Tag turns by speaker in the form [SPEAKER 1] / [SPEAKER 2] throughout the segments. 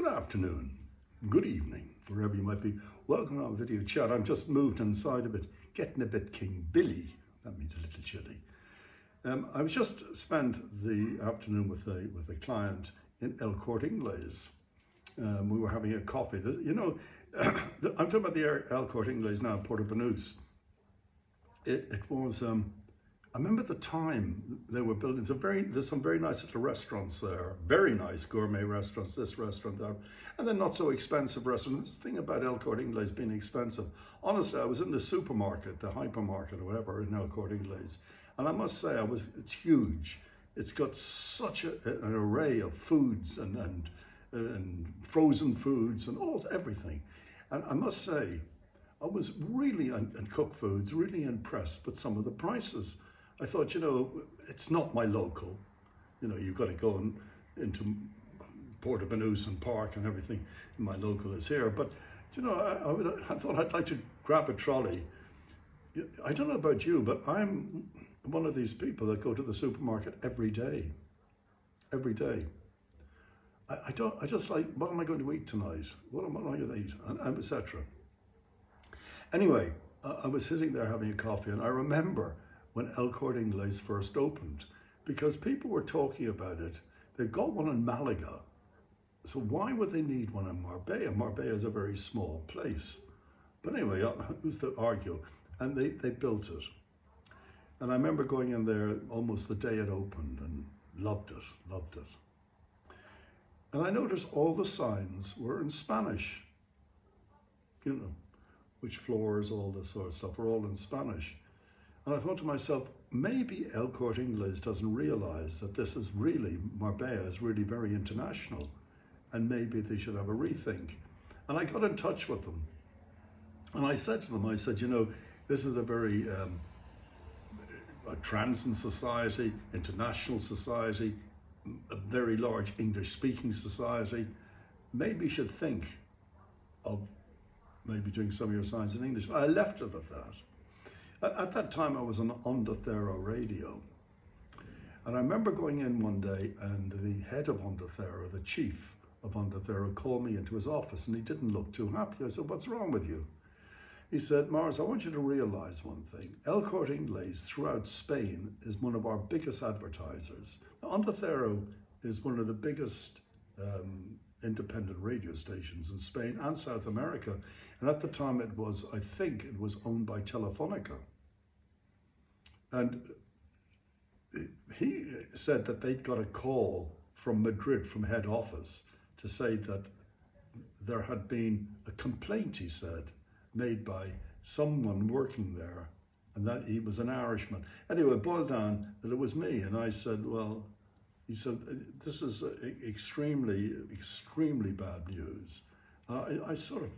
[SPEAKER 1] Good afternoon, good evening, wherever you might be. Welcome to our video chat. I'm just moved inside a bit, getting a bit King Billy. That means a little chilly. I was just spent the afternoon with a client in El Corte Inglés. We were having a coffee. I'm talking about the El Corte Inglés now, Puerto Banús. It was. I remember the time they were building. There's some very nice little restaurants there, very nice gourmet restaurants, this restaurant, that, and then not so expensive restaurants. The thing about El Corte Inglés being expensive, honestly, I was in the supermarket, the hypermarket or whatever in El Corte Inglés, and I must say, it's huge. It's got such an array of foods and frozen foods and everything. And I must say, I was really, and cooked foods, really impressed with some of the prices. I thought, it's not my local. You've got to go into Puerto Banús and Park and everything. My local is here. But, I thought I'd like to grab a trolley. I don't know about you, but I'm one of these people that go to the supermarket every day. Every day. I just like, what am I going to eat tonight? What am I going to eat? And etc. Anyway, I was sitting there having a coffee, and I remember when El Corte Inglés first opened, because people were talking about it. They've got one in Malaga, so why would they need one in Marbella? Marbella is a very small place. But anyway, who's to argue? And they built it. And I remember going in there almost the day it opened and loved it. And I noticed all the signs were in Spanish, which floors, all this sort of stuff, were all in Spanish. And I thought to myself, maybe El Corte Inglés doesn't realize that Marbella is really very international, and maybe they should have a rethink. And I got in touch with them. And I said to them, this is a very a transient society, international society, a very large English-speaking society. Maybe you should think of maybe doing some of your signs in English. I left it at that. At that time, I was on Onda Cero radio. And I remember going in one day, and the head of Onda Cero, the chief of Onda Cero, called me into his office, and he didn't look too happy. I said, "What's wrong with you?" He said, "Morris, I want you to realize one thing. El Corte Inglés throughout Spain is one of our biggest advertisers. Now, Onda Cero is one of the biggest independent radio stations in Spain and South America. And at the time I think it was owned by Telefonica. And he said that they'd got a call from Madrid, from head office, to say that there had been a complaint, he said, made by someone working there, and that he was an Irishman. Anyway, it boiled down that it was me, and I said, well, he said, this is extremely, extremely bad news. I sort of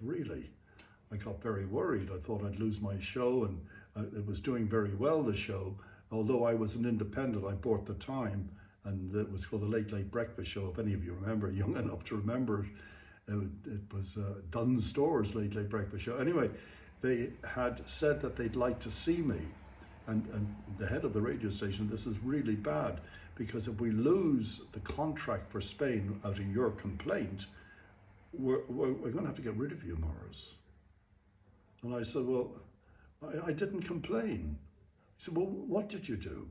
[SPEAKER 1] I got very worried. I thought I'd lose my show, and it was doing very well, the show. Although I was an independent, I bought the time, and it was called the Late Late Breakfast Show. If any of you remember, young enough to remember it, it was Dunnes Stores Late Late Breakfast Show. Anyway, they had said that they'd like to see me, and the head of the radio station, this is really bad, because if we lose the contract for Spain out of your complaint, we're going to have to get rid of you, Morris. And I said, well, I didn't complain. He said, well, what did you do?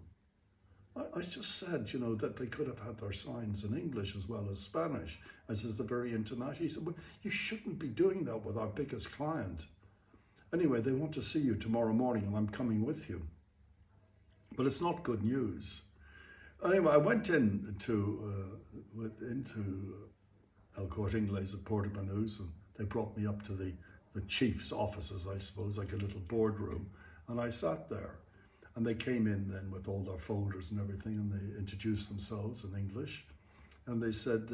[SPEAKER 1] I just said, that they could have had their signs in English as well as Spanish, as is the very international. He said, well, you shouldn't be doing that with our biggest client. Anyway, they want to see you tomorrow morning, and I'm coming with you. But it's not good news. Anyway, I went into El Corte Inglés at Puerto Banús, and they brought me up to the chief's offices, I suppose, like a little boardroom, and I sat there. And they came in then with all their folders and everything, and they introduced themselves in English, and they said,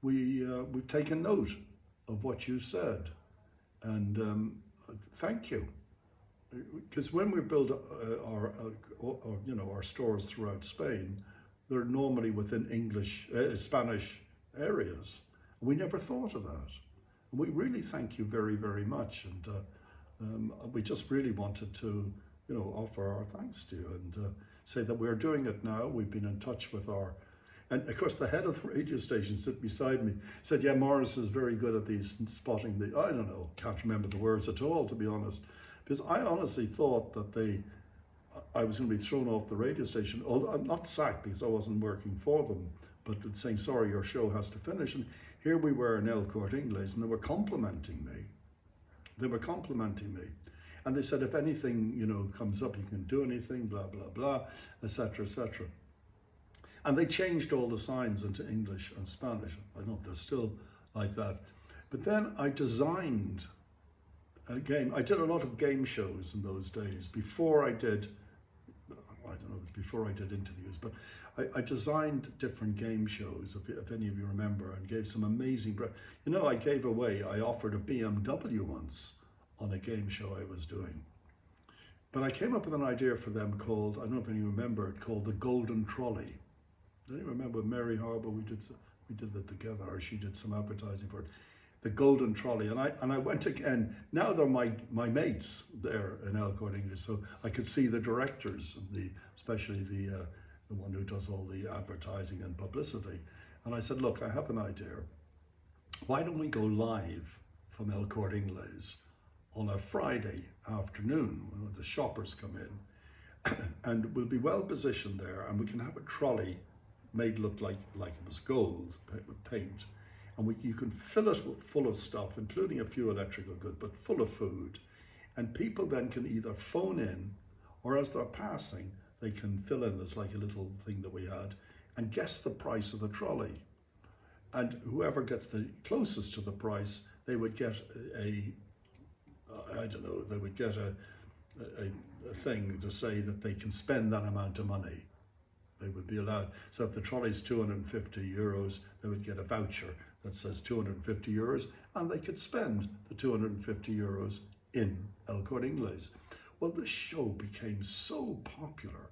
[SPEAKER 1] we've taken note of what you said, and thank you. Because when we build our stores throughout Spain, they're normally within Spanish areas. We never thought of that. And we really thank you very, very much. And we just really wanted to, offer our thanks to you and say that we're doing it now. We've been in touch with our And of course, the head of the radio station sitting beside me said, yeah, Morris is very good at these spotting the, I don't know, can't remember the words at all, to be honest. Because I honestly thought that I was going to be thrown off the radio station, although I'm not sacked because I wasn't working for them, but saying, sorry, your show has to finish. And here we were in El Corte Inglés, and they were complimenting me. They were complimenting me. And they said, if anything, you know, comes up, you can do anything, blah, blah, blah, etc., etc. And they changed all the signs into English and Spanish. I don't know if they're still like that. But then I designed a game. I did a lot of game shows in those days before I did, I don't know, before I did interviews, but I designed different game shows, if any of you remember, and gave some amazing, you know, I offered a BMW once on a game show I was doing. But I came up with an idea for them called, I don't know if any of you remember it, called the Golden Trolley. I don't remember Mary Harbour, we did that together, or she did some advertising for it. The Golden Trolley, and I went again. Now they're my mates there in El Corte Inglés, so I could see the directors, especially the one who does all the advertising and publicity. And I said, look, I have an idea. Why don't we go live from El Corte Inglés on a Friday afternoon when the shoppers come in, and we'll be well positioned there, and we can have a trolley made look like it was gold with paint, and you can fill it full of stuff, including a few electrical goods, but full of food, and people then can either phone in, or as they're passing, they can fill in, there's like a little thing that we had, and guess the price of the trolley. And whoever gets the closest to the price, they would get a thing to say that they can spend that amount of money. They would be allowed. So if the trolley's 250 euros, they would get a voucher that says 250 euros, and they could spend the 250 euros in El Corte Inglés. Well, this show became so popular.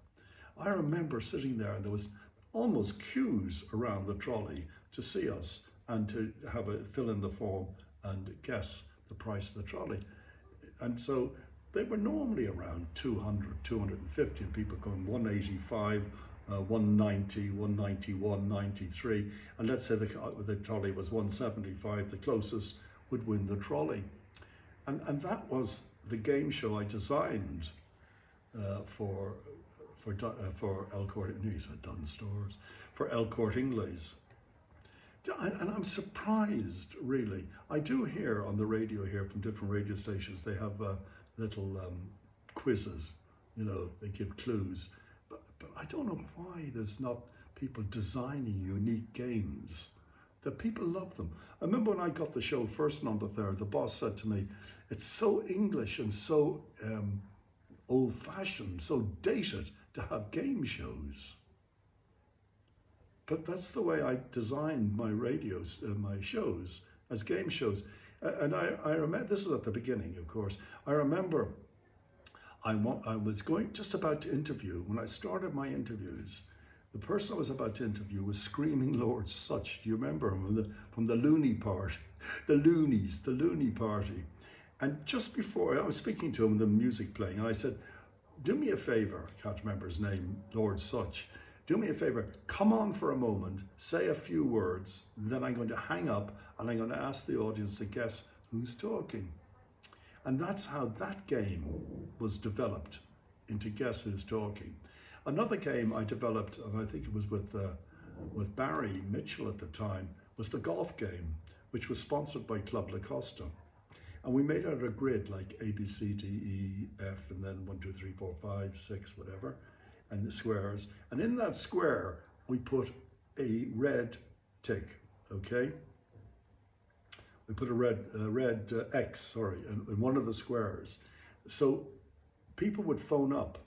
[SPEAKER 1] I remember sitting there, and there was almost queues around the trolley to see us and to have fill in the form and guess the price of the trolley. And so they were normally around 200, 250, and people going 185, 190, 191, 93, and let's say the trolley was 175, the closest would win the trolley. And that was the game show I designed for El Corte Inglés, for El Corte Inglés. And I'm surprised, really. I do hear on the radio here from different radio stations, they have little quizzes, you know, they give clues. But I don't know why there's not people designing unique games. That people love them. I remember when I got the show first and on the third, the boss said to me, it's so English and so old-fashioned, so dated to have game shows. But that's the way I designed my my shows, as game shows. And I remember, this is at the beginning, of course. I remember I was just about to interview. When I started my interviews, the person I was about to interview was screaming Lord Sutch. Do you remember him? From the Looney Party, the Loonies, the Looney Party. And just before I was speaking to him, the music playing, and I said, do me a favor, I can't remember his name, Lord Sutch. Do me a favor, come on for a moment, say a few words, then I'm going to hang up and I'm going to ask the audience to guess who's talking. And that's how that game was developed into Guess Who's Talking. Another game I developed, and I think it was with Barry Mitchell at the time, was the golf game, which was sponsored by Club La Costa. And we made out a grid like A, B, C, D, E, F, and then 1, 2, 3, 4, 5, 6, whatever, and the squares. And in that square, we put a red tick, okay? We put a red X, in one of the squares. So people would phone up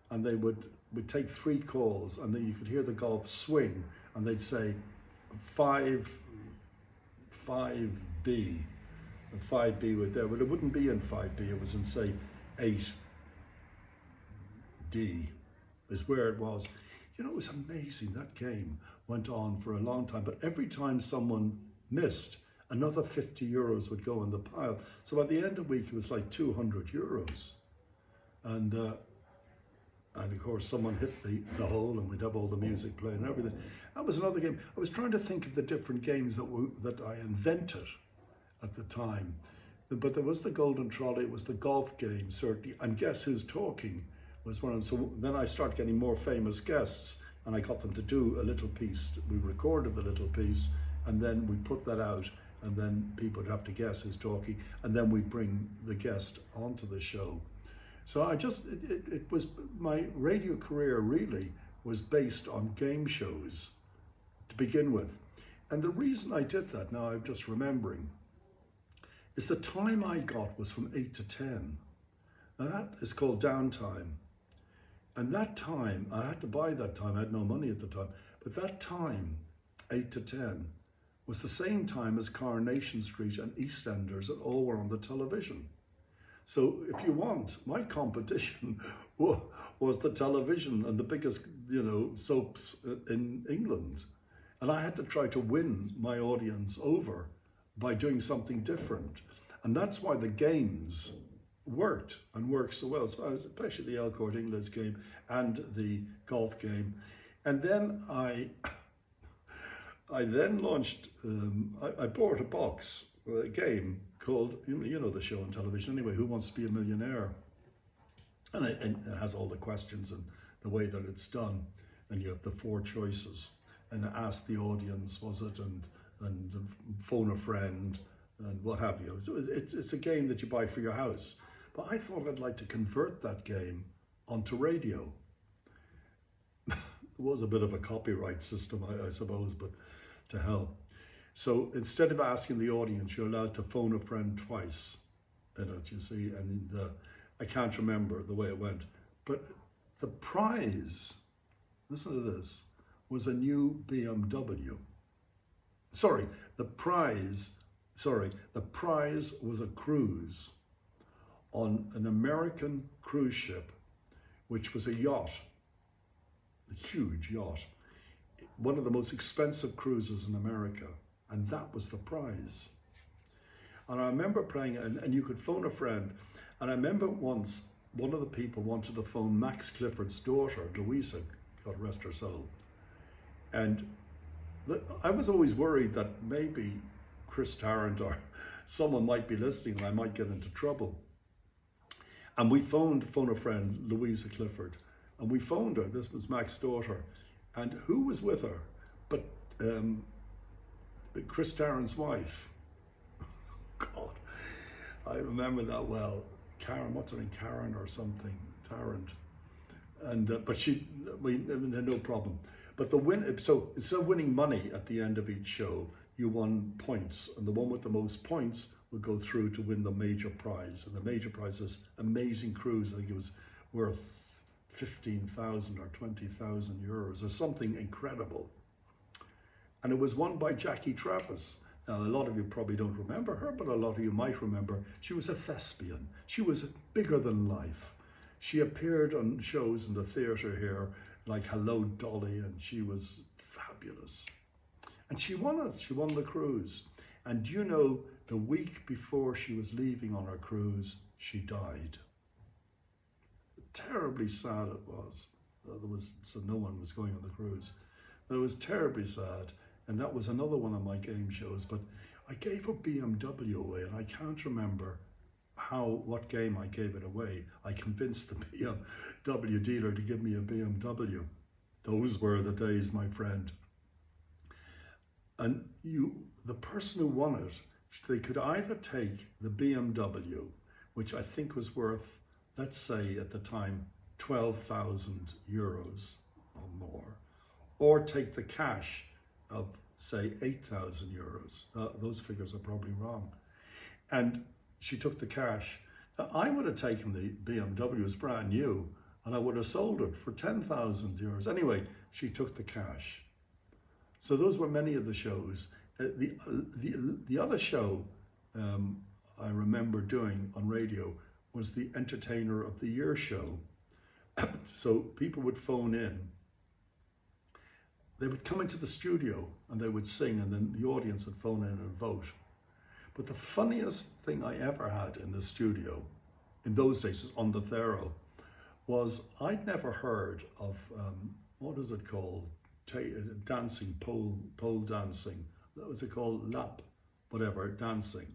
[SPEAKER 1] and they would take 3 calls, and then you could hear the golf swing, and they'd say 5B, and 5B were there, but it wouldn't be in 5B, it was in, say, 8D is where it was. You know, it was amazing. That game went on for a long time, but every time someone missed, another 50 euros would go in the pile. So by the end of the week, it was like 200 euros. And And of course, someone hit the hole, and we'd have all the music playing and everything. That was another game. I was trying to think of the different games that I invented at the time. But there was the Golden Trolley, it was the golf game, certainly, and Guess Who's Talking was one of them. So then I started getting more famous guests, and I got them to do a little piece. We recorded the little piece, and then we put that out, and then people would have to guess who's talking, and then we bring the guest onto the show. So it was, my radio career really was based on game shows to begin with. And the reason I did that, now I'm just remembering, is the time I got was from 8 to 10. Now that is called downtime. And that time, I had to buy that time, I had no money at the time, but that time, 8 to 10, was the same time as Coronation Street and EastEnders, that all were on the television. So if you want, my competition was the television and the biggest, soaps in England. And I had to try to win my audience over by doing something different. And that's why the games worked and worked so well, especially the Elcourt Inglis game and the golf game. And then I then launched, I bought a box, a game called, you know the show on television anyway, Who Wants to Be a Millionaire? And it has all the questions and the way that it's done. And you have the 4 choices. And ask the audience, was it, and phone a friend, and what have you. So it's a game that you buy for your house. But I thought I'd like to convert that game onto radio. There was a bit of a copyright system, I suppose, but to hell. So instead of asking the audience, you're allowed to phone a friend twice in it, you see, and I can't remember the way it went. But the prize, listen to this, was a new BMW. The prize was a cruise on an American cruise ship, which was a yacht, a huge yacht, one of the most expensive cruises in America, and that was the prize. And I remember playing it, and you could phone a friend, and I remember once, one of the people wanted to phone Max Clifford's daughter, Louisa, God rest her soul. And I was always worried that maybe Chris Tarrant or someone might be listening and I might get into trouble. And we phoned a friend, Louisa Clifford, and we phoned her. This was Max's daughter. And who was with her but Chris Tarrant's wife? God, I remember that well. Karen, what's her name? Karen or something, Tarrant. And but we had no problem. But so instead of winning money at the end of each show, you won points, and the one with the most points would go through to win the major prize. And the major prize is amazing cruise. I think it was worth 15,000 or 20,000 euros or something incredible. And it was won by Jackie Travis. Now, a lot of you probably don't remember her, but a lot of you might remember. She was a thespian. She was bigger than life. She appeared on shows in the theatre here, like Hello Dolly, and she was fabulous. And she won it. She won the cruise. And you know, the week before she was leaving on her cruise, she died. Terribly sad it was. So no one was going on the cruise. But it was terribly sad. And that was another one of my game shows. But I gave a BMW away, and I can't remember what game I gave it away. I convinced the BMW dealer to give me a BMW. Those were the days, my friend. And the person who won it, they could either take the BMW, which I think was worth, let's say at the time, 12,000 euros or more, or take the cash of, say, 8,000 euros. Those figures are probably wrong. And she took the cash. Now, I would have taken the BMW, it was brand new, and I would have sold it for 10,000 euros. Anyway, she took the cash. So those were many of the shows. The other show I remember doing on radio was the Entertainer of the Year show. So people would phone in. They would come into the studio and they would sing, and then the audience would phone in and vote. But the funniest thing I ever had in the studio, in those days on the Thero, was I'd never heard of, what is it called? Dancing, pole dancing. What was it called? Lap, whatever, dancing.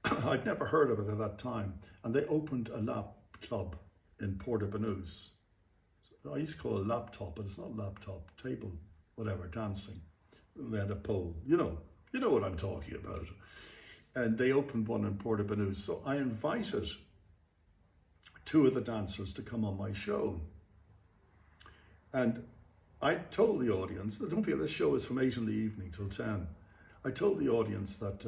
[SPEAKER 1] I'd never heard of it at that time. And they opened a lap club in Portabanus. I used to call it laptop, but it's not laptop, table, whatever, dancing. They had a pole, you know what I'm talking about. And they opened one in Portabanus. So I invited 2 of the dancers to come on my show. And I told the audience, don't forget this show is from 8 in the evening till 10. I told the audience that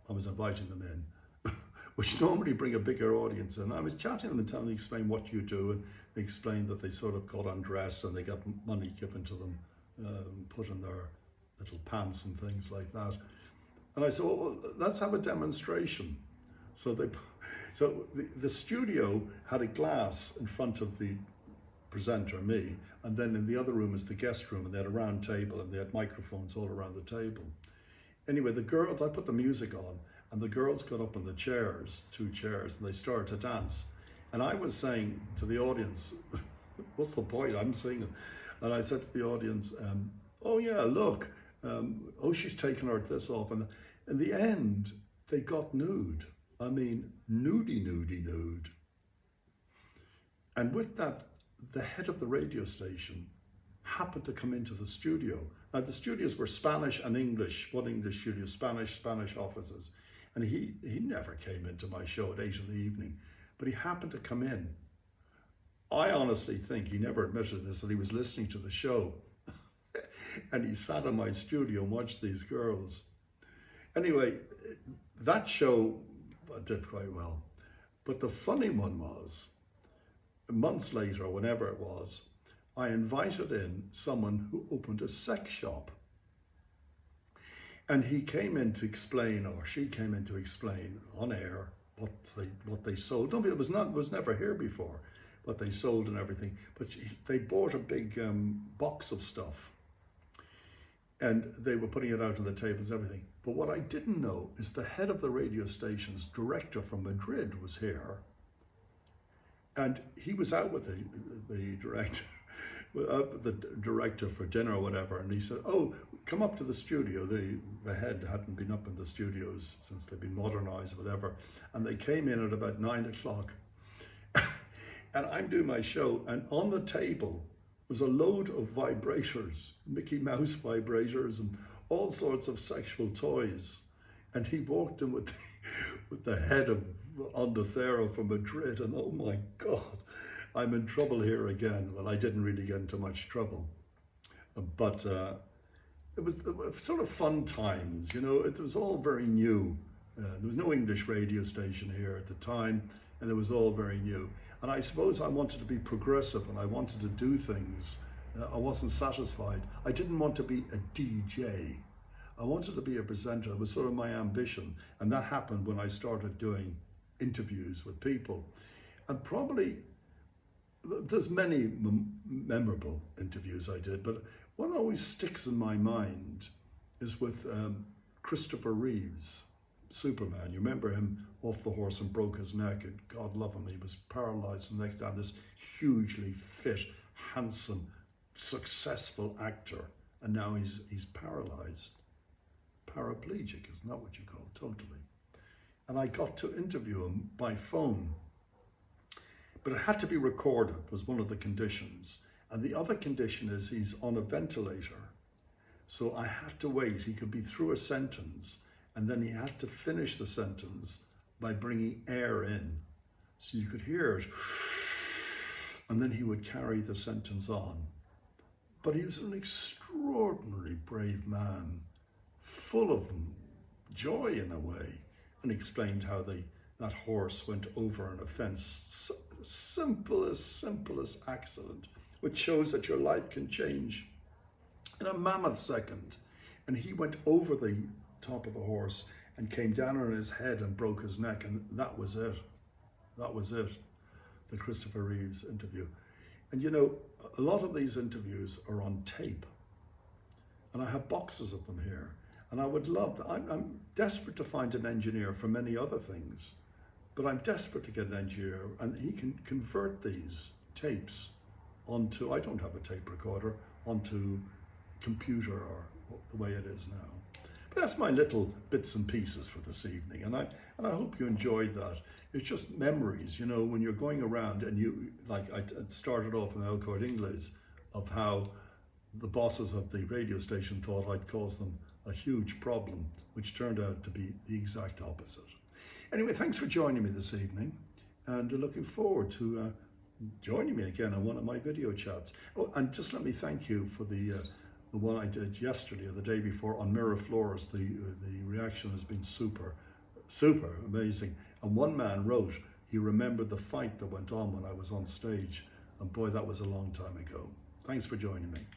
[SPEAKER 1] I was inviting them in, which normally bring a bigger audience in. I was chatting to them and telling them, explain what you do, and they explained that they sort of got undressed and they got money given to them, put in their little pants and things like that. And I said, well, let's have a demonstration. So the studio had a glass in front of the presenter, me, and then in the other room is the guest room, and they had a round table and they had microphones all around the table. Anyway, the girls, I put the music on, and the girls got up in the chairs, 2 chairs, and they started to dance. And I was saying to the audience, what's the point? I'm singing. And I said to the audience, oh yeah, look, oh, she's taken her this off. And in the end, they got nude. I mean, nude. And with that, the head of the radio station happened to come into the studio. Now the studios were Spanish and English. One English studio, Spanish offices. And he never came into my show at 8 in the evening, but he happened to come in. I honestly think, he never admitted this, that he was listening to the show. And he sat in my studio and watched these girls. Anyway, that show did quite well. But the funny one was, months later, whenever it was, I invited in someone who opened a sex shop. And he came in to explain, or she came in to explain on air what they sold. No, it was never here before, what they sold and everything. But they bought a big box of stuff, and they were putting it out on the tables and everything. But what I didn't know is the head of the radio station's director from Madrid was here, and he was out with the director. The director for dinner or whatever, and he said, oh, come up to the studio. The head hadn't been up in the studios since they'd been modernized or whatever, and they came in at about 9 o'clock. And I'm doing my show, and on the table was a load of vibrators, Mickey Mouse vibrators and all sorts of sexual toys. And he walked in with the head of Onda Cero from Madrid, and oh my God, I'm in trouble here again. Well, I didn't really get into much trouble, but it was sort of fun times, you know. It was all very new. There was no English radio station here at the time, and it was all very new. And I suppose I wanted to be progressive, and I wanted to do things. I wasn't satisfied. I didn't want to be a DJ. I wanted to be a presenter. It was sort of my ambition, and that happened when I started doing interviews with people. And probably there's many memorable interviews I did, but one that always sticks in my mind is with Christopher Reeves, Superman. You remember him off the horse and broke his neck, and God love him, he was paralyzed the next day. This hugely fit, handsome, successful actor, and now he's paralyzed. Paraplegic, isn't that what you call it? Totally. And I got to interview him by phone. But it had to be recorded, was one of the conditions. And the other condition is he's on a ventilator. So I had to wait. He could be through a sentence, and then he had to finish the sentence by bringing air in. So you could hear it, and then he would carry the sentence on. But he was an extraordinarily brave man, full of joy in a way, and explained how that horse went over on a fence. Simplest accident, which shows that your life can change in a mammoth second. And he went over the top of the horse and came down on his head and broke his neck, and that was it. That was it, the Christopher Reeves interview. And you know, a lot of these interviews are on tape, and I have boxes of them here, and I would love that. I'm desperate to find an engineer for many other things, but I'm desperate to get an engineer, and he can convert these tapes onto, I don't have a tape recorder, onto computer or the way it is now. But that's my little bits and pieces for this evening, and I hope you enjoyed that. It's just memories, you know, when you're going around and you, like I started off in El Corte Inglés, of how the bosses of the radio station thought I'd caused them a huge problem, which turned out to be the exact opposite. Anyway, thanks for joining me this evening, and looking forward to joining me again on one of my video chats. Oh, and just let me thank you for the one I did yesterday or the day before on mirror floors. The reaction has been super amazing. And one man wrote he remembered the fight that went on when I was on stage, and boy, that was a long time ago. Thanks for joining me.